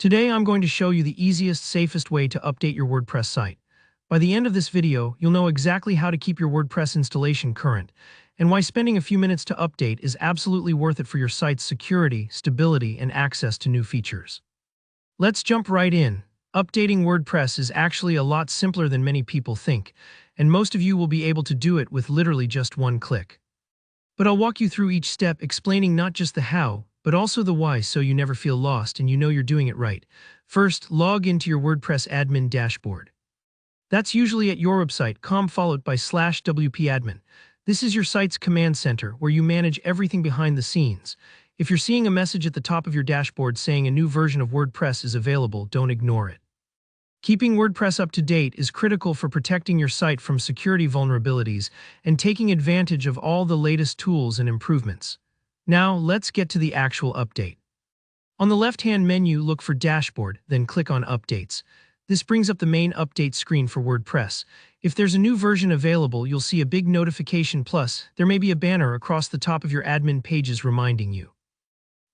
Today I'm going to show you the easiest, safest way to update your WordPress site. By the end of this video, you'll know exactly how to keep your WordPress installation current, and why spending a few minutes to update is absolutely worth it for your site's security, stability, and access to new features. Let's jump right in. Updating WordPress is actually a lot simpler than many people think, and most of you will be able to do it with literally just one click. But I'll walk you through each step, explaining not just the how, but also the why, so you never feel lost and you know you're doing it right. First, log into your WordPress admin dashboard. That's usually at your website.com followed by /wp-admin. This is your site's command center where you manage everything behind the scenes. If you're seeing a message at the top of your dashboard saying a new version of WordPress is available, don't ignore it. Keeping WordPress up to date is critical for protecting your site from security vulnerabilities and taking advantage of all the latest tools and improvements. Now, let's get to the actual update. On the left-hand menu, look for Dashboard, then click on Updates. This brings up the main update screen for WordPress. If there's a new version available, you'll see a big notification, plus there may be a banner across the top of your admin pages reminding you.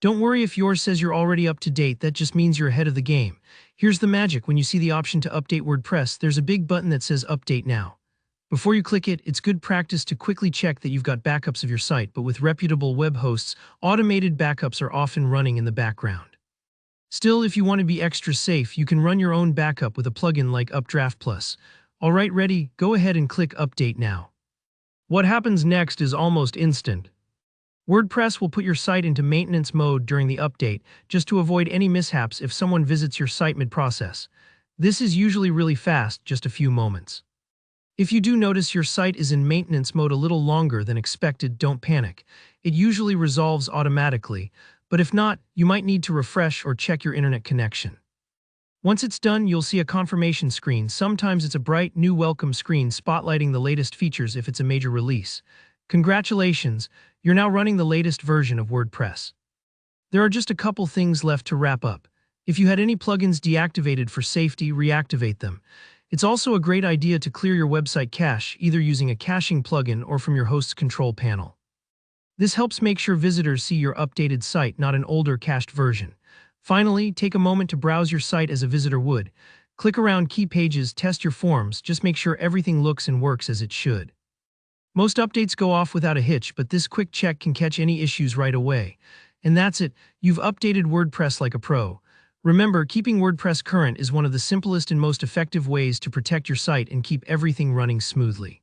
Don't worry if yours says you're already up to date, that just means you're ahead of the game. Here's the magic: when you see the option to update WordPress, there's a big button that says Update Now. Before you click it, it's good practice to quickly check that you've got backups of your site, but with reputable web hosts, automated backups are often running in the background. Still, if you want to be extra safe, you can run your own backup with a plugin like Updraft Plus. Alright, ready? Go ahead and click Update Now. What happens next is almost instant. WordPress will put your site into maintenance mode during the update, just to avoid any mishaps if someone visits your site mid-process. This is usually really fast, just a few moments. If you do notice your site is in maintenance mode a little longer than expected, don't panic. It usually resolves automatically, but if not, you might need to refresh or check your internet connection. Once it's done, you'll see a confirmation screen. Sometimes it's a bright, new welcome screen spotlighting the latest features if it's a major release. Congratulations, you're now running the latest version of WordPress. There are just a couple things left to wrap up. If you had any plugins deactivated for safety, reactivate them. It's also a great idea to clear your website cache, either using a caching plugin or from your host's control panel. This helps make sure visitors see your updated site, not an older cached version. Finally, take a moment to browse your site as a visitor would. Click around key pages, test your forms, just make sure everything looks and works as it should. Most updates go off without a hitch, but this quick check can catch any issues right away. And that's it, you've updated WordPress like a pro. Remember, keeping WordPress current is one of the simplest and most effective ways to protect your site and keep everything running smoothly.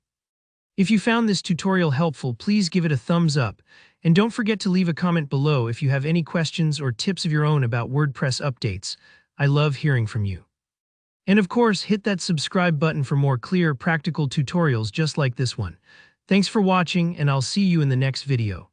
If you found this tutorial helpful, please give it a thumbs up, and don't forget to leave a comment below if you have any questions or tips of your own about WordPress updates. I love hearing from you. And of course, hit that subscribe button for more clear, practical tutorials just like this one. Thanks for watching, and I'll see you in the next video.